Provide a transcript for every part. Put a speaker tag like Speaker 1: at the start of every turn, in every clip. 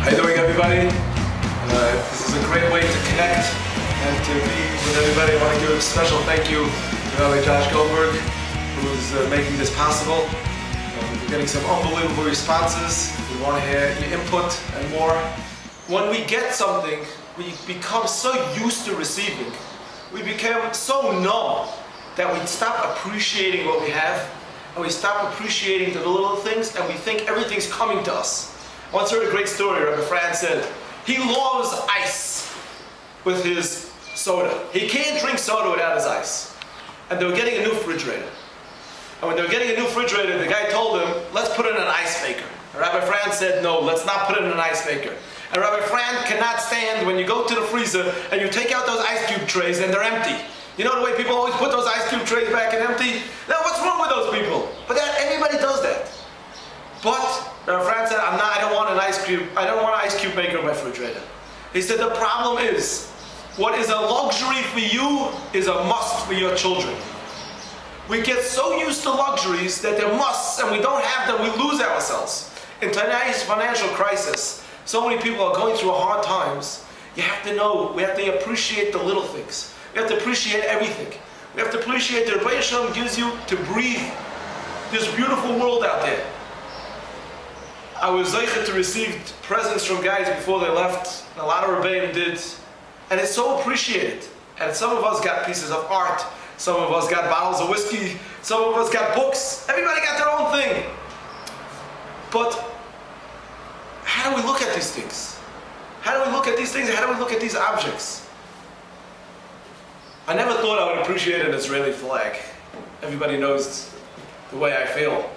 Speaker 1: How you doing, everybody? This is a great way to connect and to be with everybody. I want to give a special thank you to Rabbi Goldsmith, who's making this possible. We're getting some unbelievable responses. We want to hear your input and more. When we get something, we become so used to receiving. We become so numb that we stop appreciating what we have, and we stop appreciating the little things, and we think everything's coming to us. I once heard a great story. Rabbi Fran said he loves ice with his soda. He can't drink soda without his ice. And they were getting a new refrigerator. And when they were getting a new refrigerator, the guy told him, let's put it in an ice maker. And Rabbi Fran said, no, let's not put it in an ice maker. And Rabbi Fran cannot stand when you go to the freezer and you take out those ice cube trays and they're empty. You know the way people always put those ice cube trays back in empty? Now what's wrong with those people? But everybody does that. But Rabbi Fran said, I don't want an ice cube maker in my refrigerator. He said the problem is, what is a luxury for you is a must for your children. We get so used to luxuries that they're musts, and we don't have them, we lose ourselves. In today's financial crisis, so many people are going through hard times. You have to know, we have to appreciate the little things. We have to appreciate everything. We have to appreciate that Rabbi Shalom gives you to breathe this beautiful world out there. I was zeicher to receive presents from guys before they left. A lot of Rebbeim did. And it's so appreciated. And some of us got pieces of art. Some of us got bottles of whiskey. Some of us got books. Everybody got their own thing. But how do we look at these things? How do we look at these things? How do we look at these objects? I never thought I would appreciate an Israeli flag. Everybody knows the way I feel.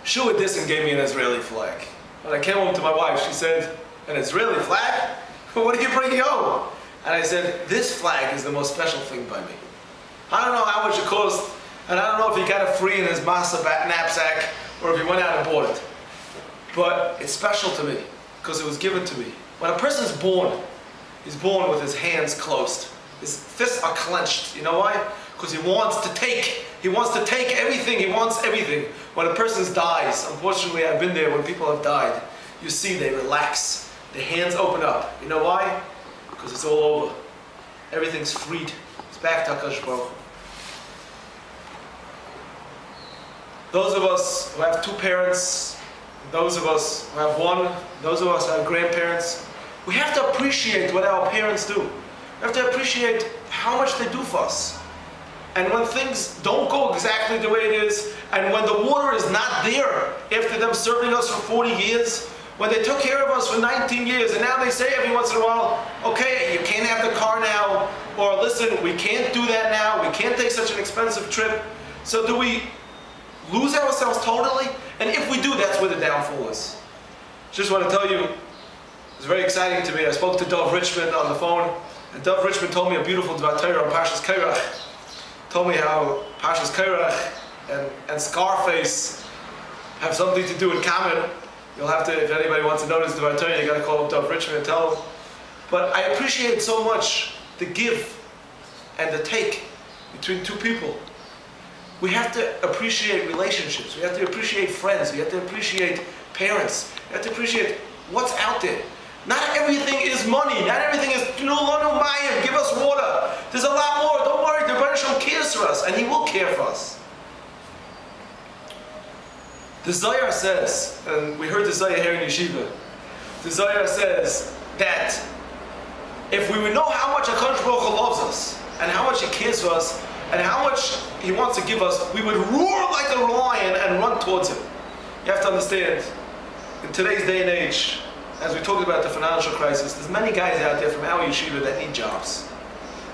Speaker 1: Shua Disson gave me an Israeli flag. When I came home to my wife, she said, an Israeli flag? What are you bringing home? And I said, this flag is the most special thing by me. I don't know how much it cost, and I don't know if he got it free in his masa knapsack, or if he went out and bought it. But it's special to me, because it was given to me. When a person's born, he's born with his hands closed. His fists are clenched. You know why? Because he wants to take. He wants to take everything. He wants everything. When a person dies, unfortunately I've been there when people have died, you see they relax. Their hands open up. You know why? Because it's all over. Everything's freed. It's back to HaKadosh Baruch Hu. Those of us who have two parents, those of us who have one, those of us who have grandparents, we have to appreciate what our parents do. We have to appreciate how much they do for us. And when things don't go exactly the way it is, and when the water is not there after them serving us for 40 years, when they took care of us for 19 years, and now they say every once in a while, okay, you can't have the car now, or listen, we can't do that now, we can't take such an expensive trip. So do we lose ourselves totally? And if we do, that's where the downfall is. Just want to tell you, it's very exciting to me. I spoke to Dov Richmond on the phone, and Dov Richmond told me a beautiful Dvar Torah on Parshas Kairach. Told me how Parshas Kairach and Scarface have something to do in common. You'll have to, if anybody wants to know this Dvar Torah, you got to call up Dov Richmond and tell him. But I appreciate so much the give and the take between two people. We have to appreciate relationships. We have to appreciate friends. We have to appreciate parents. We have to appreciate what's out there. Not everything is money. Not everything is, give us water. There's a lot more. Don't worry, the Rebbe Shalom cares for us, and he will care for us. The Zohar says, and we heard the Zohar here in Yeshiva, the Zohar says that if we would know how much HaKadosh Baruch Hu loves us, and how much he cares for us, and how much he wants to give us, we would roar like a lion and run towards him. You have to understand, in today's day and age, as we talked about the financial crisis, there's many guys out there from our yeshiva that need jobs.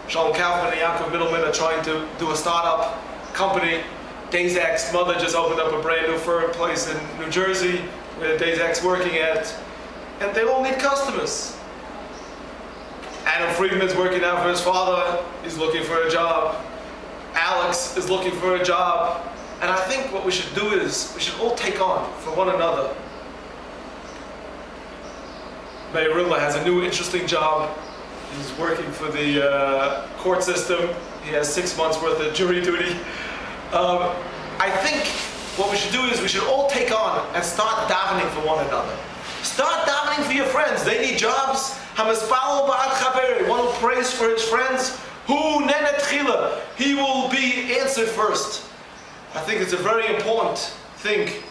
Speaker 1: Shalom Kaufman and Yaakov Middleman are trying to do a startup company. Dazak's mother just opened up a brand new firm place in New Jersey where Dazak's working at, and they all need customers. Adam Friedman's working out for his father. He's looking for a job. Alex is looking for a job. And I think what we should do is we should all take on for one another. Meir Rilla has a new interesting job. He's working for the court system. He has 6 months worth of jury duty. I think what we should do is we should all take on and start davening for one another. Start davening for your friends. They need jobs. One who prays for his friends, he will be answered first. I think it's a very important thing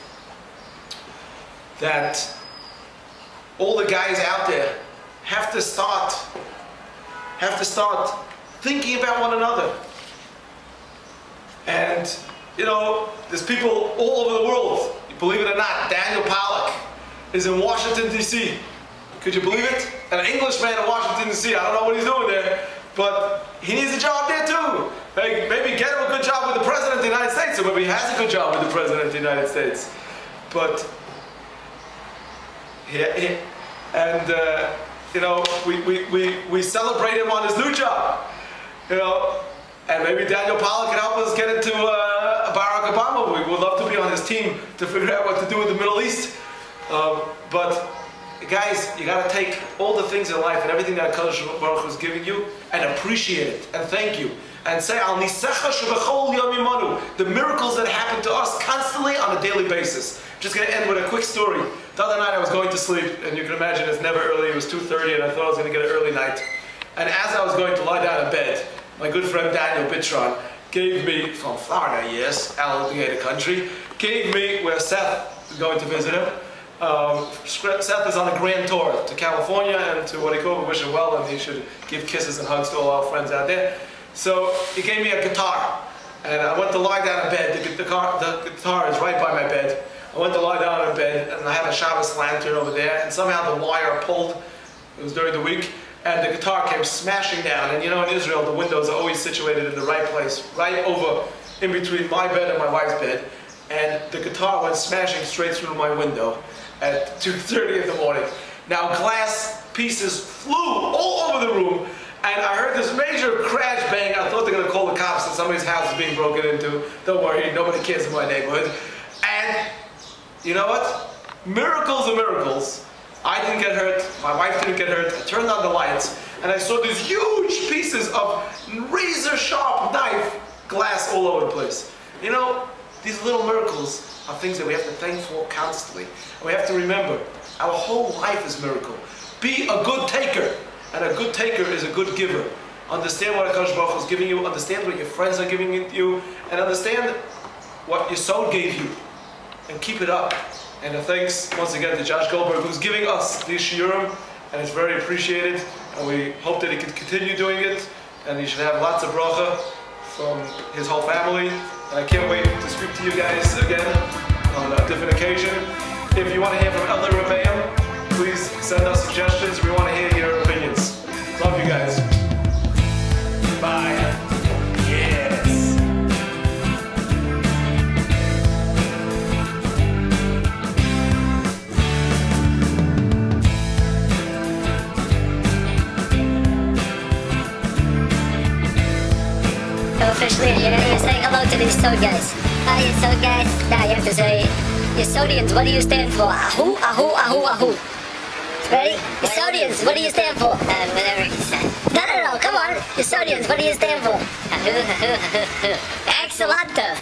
Speaker 1: that all the guys out there have to start thinking about one another. And you know, there's people all over the world. Believe it or not, Daniel Pollack is in Washington, D.C. Could you believe it? An Englishman in Washington, D.C. I don't know what he's doing there, but he needs a job there too. Maybe get him a good job with the President of the United States, or maybe he has a good job with the President of the United States. But, you know, we celebrate him on his new job. You know, and maybe Daniel Pollack can help us get into Barack Obama. We would love to be on his team to figure out what to do with the Middle East. But guys, you got to take all the things in life and everything that Kadosh Baruch Hu is giving you and appreciate it and thank you. And say, Al Nisecha Shebechol Yom Imanu, the miracles that happen to us constantly on a daily basis. Just going to end with a quick story. The other night I was going to sleep, and you can imagine it's never early. It was 2:30 and I thought I was going to get an early night. And as I was going to lie down in bed, my good friend Daniel Bitron gave me, from Florida, yes, alligator country, gave me, where Seth is going to visit him. Seth is on a grand tour to California and to what he called, we wish him well, and he should give kisses and hugs to all our friends out there. So he gave me a guitar, and I went to lie down in bed. The guitar is right by my bed. I went to lie down in bed, and I have a Shabbos lantern over there, and somehow the wire pulled. It was during the week, and the guitar came smashing down. And you know, in Israel, the windows are always situated in the right place, right over in between my bed and my wife's bed. And the guitar went smashing straight through my window at 2:30 in the morning. Now glass pieces flew all over the room, and I heard this major crash bang. I thought they were going to call the cops that somebody's house is being broken into. Don't worry, nobody cares in my neighborhood. And you know what? Miracles are miracles. I didn't get hurt, my wife didn't get hurt. I turned on the lights, and I saw these huge pieces of razor-sharp knife glass all over the place. You know, these little miracles are things that we have to thank for constantly. And we have to remember, our whole life is a miracle. Be a good taker, and a good taker is a good giver. Understand what HaKadosh Baruch Hu is giving you, understand what your friends are giving you, and understand what Yesodia gave you, and keep it up. And thanks once again to Josh Goldberg, who's giving us these shiurim, and it's very appreciated, and we hope that he can continue doing it, and he should have lots of bracha from his whole family. And I can't wait to speak to you guys again on a different occasion. If you want to hear from other Rebbeim, please send us suggestions. We want to hear your opinions. Love you guys. Bye. Yes.
Speaker 2: Officially, you're saying hello to the Yesodia guys. Hi, Yesodia guys. Now you have to say, Yesodians, what do you stand for? Ahu, ahu, ahu, ahu. Ready? Yesodians, what do you stand for?
Speaker 3: Whatever he said.
Speaker 2: No, come on. Yesodians, what do you stand for?
Speaker 3: Ahu, ahu, ahu, ahu.
Speaker 2: Excellent.